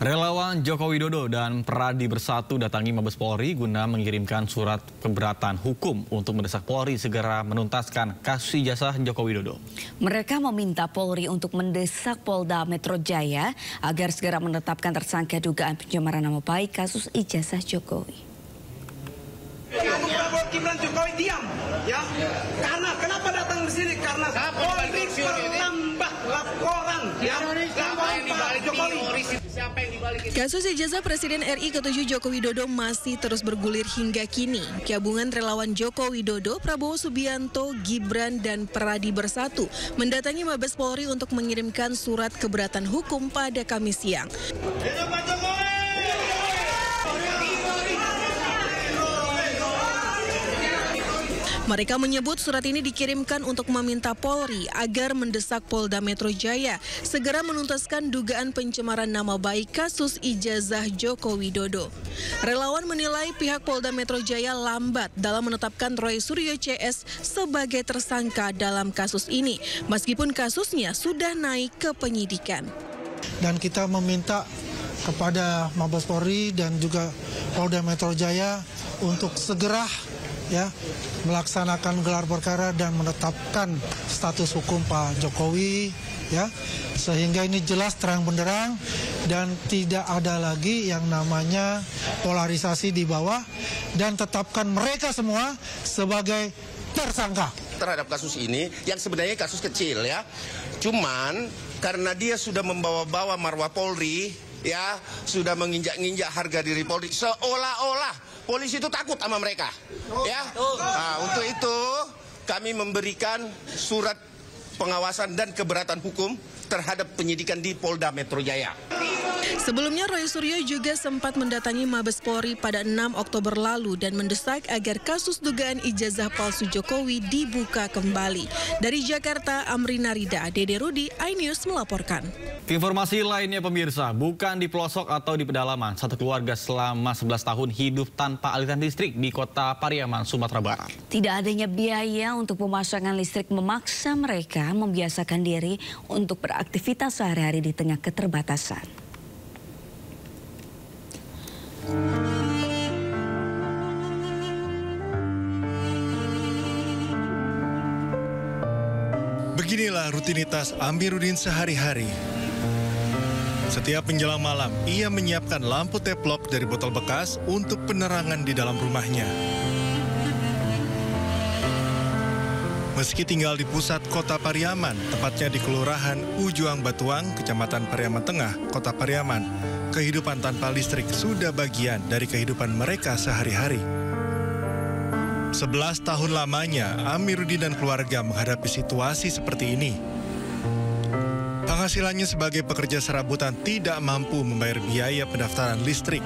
Relawan Joko Widodo dan Pradi Bersatu datangi Mabes Polri guna mengirimkan surat keberatan hukum untuk mendesak Polri segera menuntaskan kasus ijazah Joko Widodo. Mereka meminta Polri untuk mendesak Polda Metro Jaya agar segera menetapkan tersangka dugaan pencemaran nama baik kasus ijazah Jokowi. Prabowo Gibran Jokowi diam, ya. Karena kenapa datang ke sini? Karena Polri perlambat laporan, ya. Kasus ijazah Presiden RI ke-7 Joko Widodo masih terus bergulir hingga kini. Gabungan relawan Joko Widodo, Prabowo Subianto, Gibran, dan Pradi Bersatu mendatangi Mabes Polri untuk mengirimkan surat keberatan hukum pada Kamis siang. Mereka menyebut surat ini dikirimkan untuk meminta Polri agar mendesak Polda Metro Jaya segera menuntaskan dugaan pencemaran nama baik kasus ijazah Joko Widodo. Relawan menilai pihak Polda Metro Jaya lambat dalam menetapkan Roy Suryo CS sebagai tersangka dalam kasus ini, meskipun kasusnya sudah naik ke penyidikan. Dan kita meminta kepada Mabes Polri dan juga Polda Metro Jaya untuk segera melaksanakan gelar perkara dan menetapkan status hukum Pak Jokowi, sehingga ini jelas terang benderang dan tidak ada lagi yang namanya polarisasi di bawah, dan tetapkan mereka semua sebagai tersangka terhadap kasus ini yang sebenarnya kasus kecil, ya. Cuman karena dia sudah membawa-bawa marwah Polri, sudah menginjak-injak harga diri Polri, seolah-olah polisi itu takut sama mereka, Nah, untuk itu kami memberikan surat pengawasan dan keberatan hukum terhadap penyidikan di Polda Metro Jaya. Sebelumnya Roy Suryo juga sempat mendatangi Mabes Polri pada 6 Oktober lalu dan mendesak agar kasus dugaan ijazah palsu Jokowi dibuka kembali. Dari Jakarta, Amrina Rida, Dede Rudi, iNews melaporkan. Informasi lainnya pemirsa, bukan di pelosok atau di pedalaman, satu keluarga selama 11 tahun hidup tanpa aliran listrik di kota Pariaman, Sumatera Barat. Tidak adanya biaya untuk pemasangan listrik memaksa mereka membiasakan diri untuk beraktivitas sehari-hari di tengah keterbatasan. Beginilah rutinitas Amiruddin sehari-hari. Setiap menjelang malam, ia menyiapkan lampu teplok dari botol bekas untuk penerangan di dalam rumahnya. Meski tinggal di pusat kota Pariaman, tepatnya di Kelurahan Ujuang Batuang, Kecamatan Pariaman Tengah, Kota Pariaman, kehidupan tanpa listrik sudah bagian dari kehidupan mereka sehari-hari. 11 tahun lamanya, Amiruddin dan keluarga menghadapi situasi seperti ini. Penghasilannya sebagai pekerja serabutan tidak mampu membayar biaya pendaftaran listrik.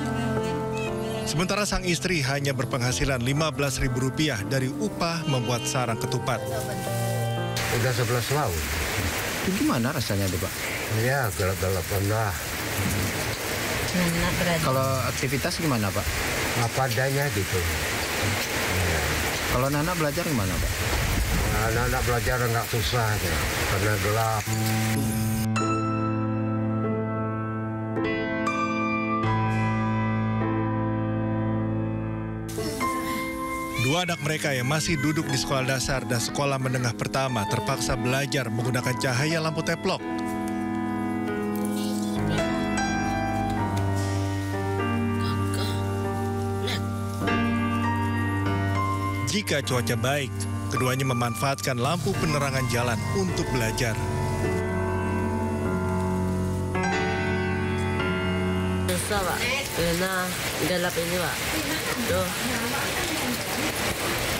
Sementara sang istri hanya berpenghasilan Rp15.000 dari upah membuat sarang ketupat. Udah 11 tahun. Itu gimana rasanya itu, Pak? Ya, gelap-gelapan lah. Kalau aktivitas gimana, Pak? Apa adanya gitu. Ya. Kalau Nana belajar gimana, Pak? Anak-anak belajar nggak susah ya, karena gelap. Dua anak mereka yang masih duduk di sekolah dasar dan sekolah menengah pertama terpaksa belajar menggunakan cahaya lampu teplok. Jika cuaca baik, keduanya memanfaatkan lampu penerangan jalan untuk belajar. Susah, Pak. Karena gelap ini, Pak. Tuh.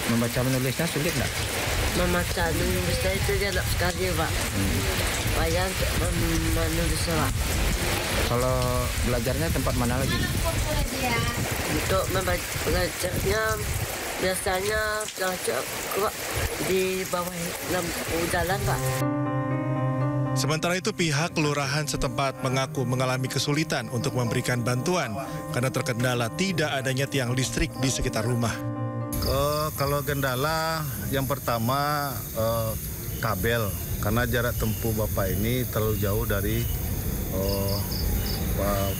Membaca menulisnya sulit nggak? Membaca menulisnya itu gelap sekali, Pak. Payah untuk menulisnya, Pak. Kalau belajarnya tempat mana lagi? Untuk belajarnya biasanya belajar di bawah lampu jalan, Pak. Sementara itu pihak kelurahan setempat mengaku mengalami kesulitan untuk memberikan bantuan karena terkendala tidak adanya tiang listrik di sekitar rumah. Kalau kendala yang pertama kabel, karena jarak tempuh Bapak ini terlalu jauh dari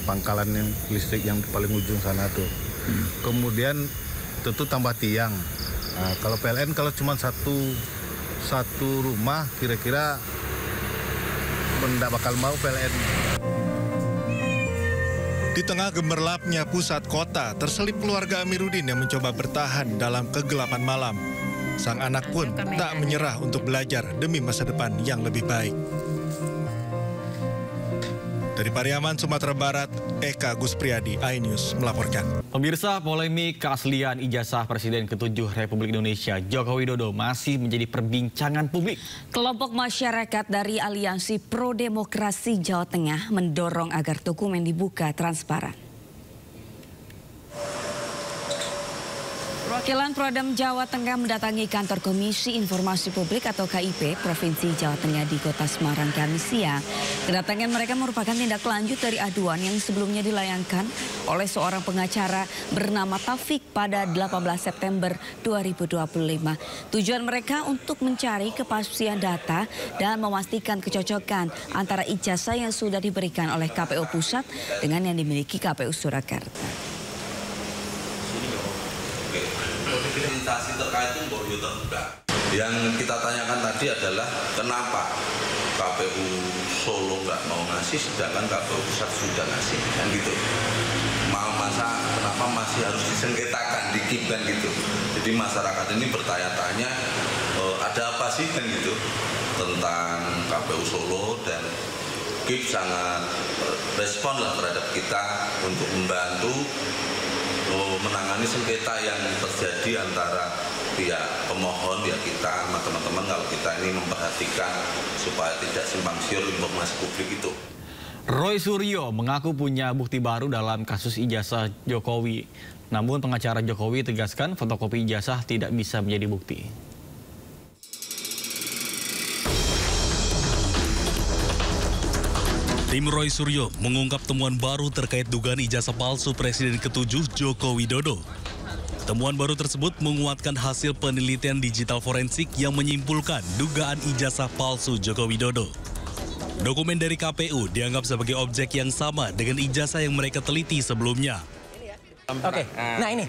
pangkalan yang listrik yang paling ujung sana tuh. Kemudian tentu tambah tiang. Nah, kalau PLN kalau cuma satu rumah kira-kira tidak bakal mau PLN. Di tengah gemerlapnya pusat kota, terselip keluarga Amiruddin yang mencoba bertahan dalam kegelapan malam. Sang anak pun tak menyerah untuk belajar demi masa depan yang lebih baik. Dari Pariaman, Sumatera Barat, Eka Guspriyadi, iNews melaporkan. Pemirsa, polemik keaslian ijazah Presiden ke-7 Republik Indonesia Joko Widodo masih menjadi perbincangan publik. Kelompok masyarakat dari Aliansi Pro Demokrasi Jawa Tengah mendorong agar dokumen dibuka transparan. Perwakilan Prodem Jawa Tengah mendatangi kantor Komisi Informasi Publik atau KIP Provinsi Jawa Tengah di Kota Semarang Kamis siang. Kedatangan mereka merupakan tindak lanjut dari aduan yang sebelumnya dilayangkan oleh seorang pengacara bernama Taufik pada 18 September 2025. Tujuan mereka untuk mencari kepastian data dan memastikan kecocokan antara ijazah yang sudah diberikan oleh KPU Pusat dengan yang dimiliki KPU Surakarta. Dokumentasi terkait itu baru terbuka. Yang kita tanyakan tadi adalah kenapa KPU Solo nggak mau ngasih sedangkan KPU Pusat sudah ngasih, kan gitu. Kenapa masih harus disengketakan, dikipkan gitu. Jadi masyarakat ini bertanya-tanya ada apa sih kan gitu tentang KPU Solo, dan KIP sangat respon lah terhadap kita untuk membantu menangani sengketa yang terjadi antara pihak pemohon, ya kita sama teman-teman kalau kita ini memperhatikan supaya tidak simpang siur informasi publik itu. Roy Suryo mengaku punya bukti baru dalam kasus ijazah Jokowi. Namun pengacara Jokowi tegaskan fotokopi ijazah tidak bisa menjadi bukti. Tim Roy Suryo mengungkap temuan baru terkait dugaan ijazah palsu Presiden ke-7 Joko Widodo. Temuan baru tersebut menguatkan hasil penelitian digital forensik yang menyimpulkan dugaan ijazah palsu Joko Widodo. Dokumen dari KPU dianggap sebagai objek yang sama dengan ijazah yang mereka teliti sebelumnya. Oke, nah ini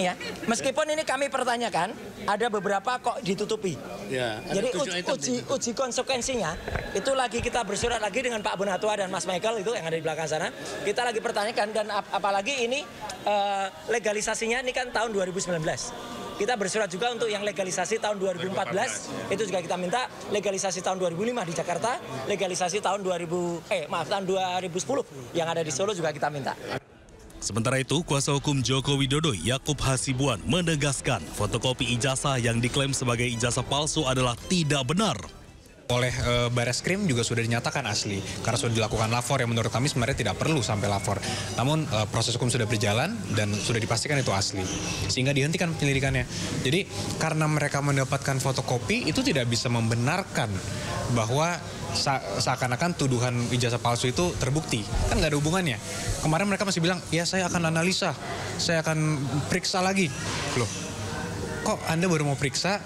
ya. Meskipun ini kami pertanyakan, ada beberapa kok ditutupi. Ya, jadi uji konsekuensinya itu lagi kita bersurat lagi dengan Pak Bonatua dan Mas Michael itu yang ada di belakang sana. Kita lagi pertanyakan, dan apalagi ini legalisasinya ini kan tahun 2019. Kita bersurat juga untuk yang legalisasi tahun 2014, itu juga kita minta legalisasi tahun 2005 di Jakarta, legalisasi tahun 2010 yang ada di Solo juga kita minta. Sementara itu, kuasa hukum Joko Widodo Yakub Hasibuan menegaskan fotokopi ijazah yang diklaim sebagai ijazah palsu adalah tidak benar. Oleh Bareskrim juga sudah dinyatakan asli, karena sudah dilakukan lapor yang menurut kami sebenarnya tidak perlu sampai lapor. Namun proses hukum sudah berjalan dan sudah dipastikan itu asli, sehingga dihentikan penyelidikannya. Jadi karena mereka mendapatkan fotokopi itu tidak bisa membenarkan bahwa seakan-akan tuduhan ijazah palsu itu terbukti. Kan nggak ada hubungannya. Kemarin mereka masih bilang, ya saya akan analisa, saya akan periksa lagi. Loh, kok Anda baru mau periksa?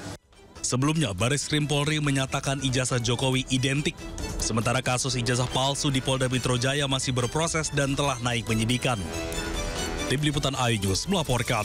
Sebelumnya, Bareskrim Polri menyatakan ijazah Jokowi identik. Sementara kasus ijazah palsu di Polda Metro Jaya masih berproses dan telah naik penyidikan. Tim Liputan iNews melaporkan.